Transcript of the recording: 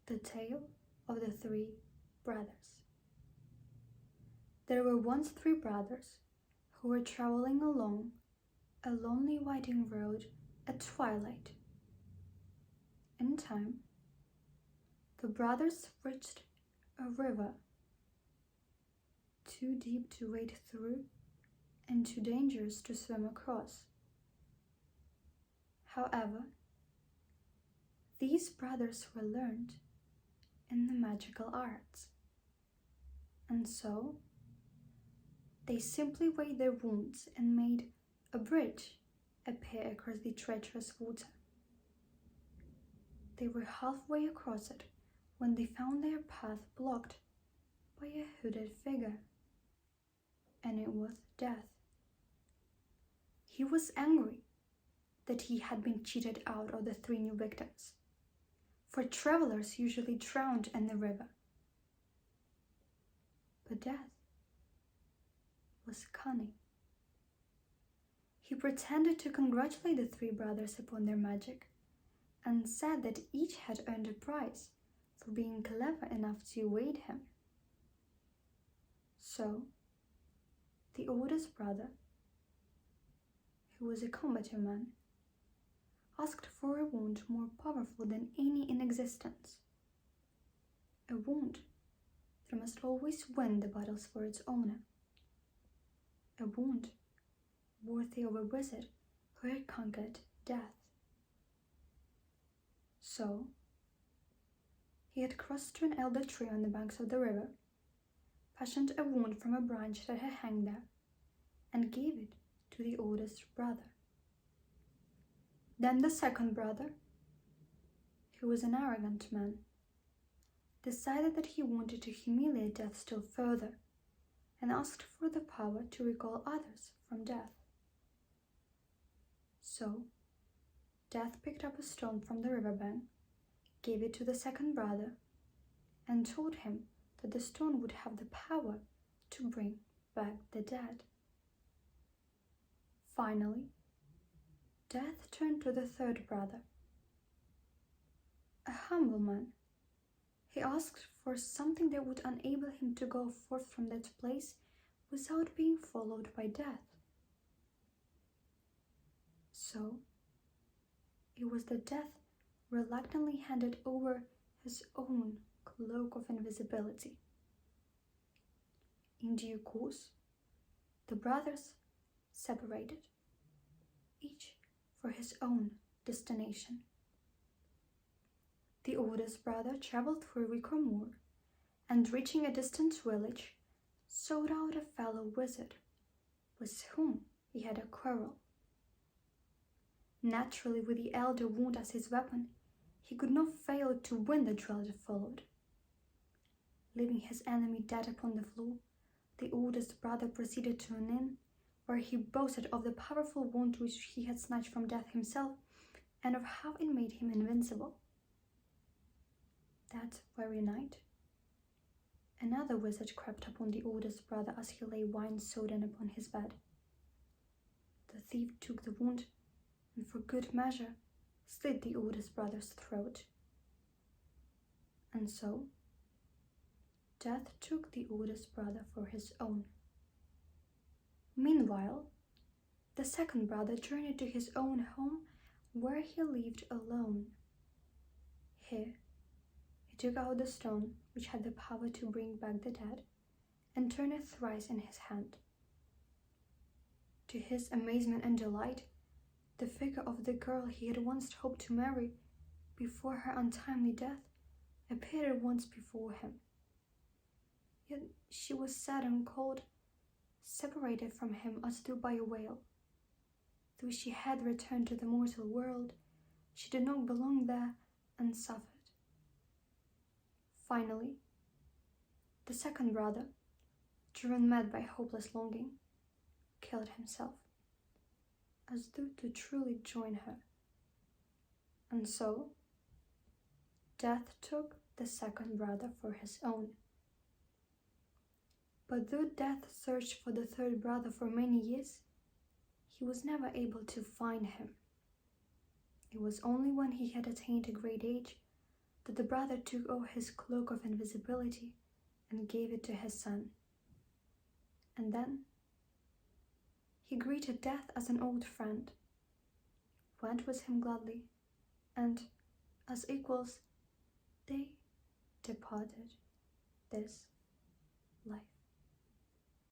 The Tale of the Three Brothers. There were once three brothers who were traveling along a lonely winding road at twilight. In time, the brothers reached a river, too deep to wade through and too dangerous to swim across. However, these brothers were learned in the magical arts, and so they simply waded their wounds and made a bridge appear across the treacherous water. They were halfway across it when they found their path blocked by a hooded figure, and it was Death. He was angry that he had been cheated out of the three new victims, for travelers usually drowned in the river. But Death was cunning. He pretended to congratulate the three brothers upon their magic and said that each had earned a prize for being clever enough to evade him. So, the oldest brother, who was a combative man, asked for a wound more powerful than any in existence. A wound that must always win the battles for its owner. A wound worthy of a wizard who had conquered death. So, he had crossed to an elder tree on the banks of the river, fashioned a wound from a branch that had hung there, and gave it to the oldest brother. Then the second brother, who was an arrogant man, decided that he wanted to humiliate Death still further and asked for the power to recall others from death. So, Death picked up a stone from the riverbank, gave it to the second brother, and told him that the stone would have the power to bring back the dead. Finally, Death turned to the third brother, a humble man. He asked for something that would enable him to go forth from that place without being followed by Death. So, it was that Death reluctantly handed over his own cloak of invisibility. In due course, the brothers separated, each for his own destination. The oldest brother traveled through a week or more, and reaching a distant village, sought out a fellow wizard with whom he had a quarrel. Naturally, with the elder wound as his weapon, he could not fail to win the duel that followed. Leaving his enemy dead upon the floor, the oldest brother proceeded to an inn, where he boasted of the powerful wound which he had snatched from Death himself, and of how it made him invincible. That very night, another wizard crept upon the oldest brother as he lay wine-sodden upon his bed. The thief took the wound, and for good measure slit the oldest brother's throat. And so, Death took the oldest brother for his own. Meanwhile, the second brother journeyed to his own home, where he lived alone. Here, he took out the stone which had the power to bring back the dead, and turned it thrice in his hand. To his amazement and delight, the figure of the girl he had once hoped to marry before her untimely death appeared at once before him. Yet she was sad and cold, separated from him as though by a veil. Though she had returned to the mortal world, she did not belong there and suffered. Finally, the second brother, driven mad by hopeless longing, killed himself, as though to truly join her. And so, Death took the second brother for his own. But though Death searched for the third brother for many years, he was never able to find him. It was only when he had attained a great age that the brother took off his cloak of invisibility and gave it to his son. And then he greeted death as an old friend, went with him gladly, and, as equals, they departed this life.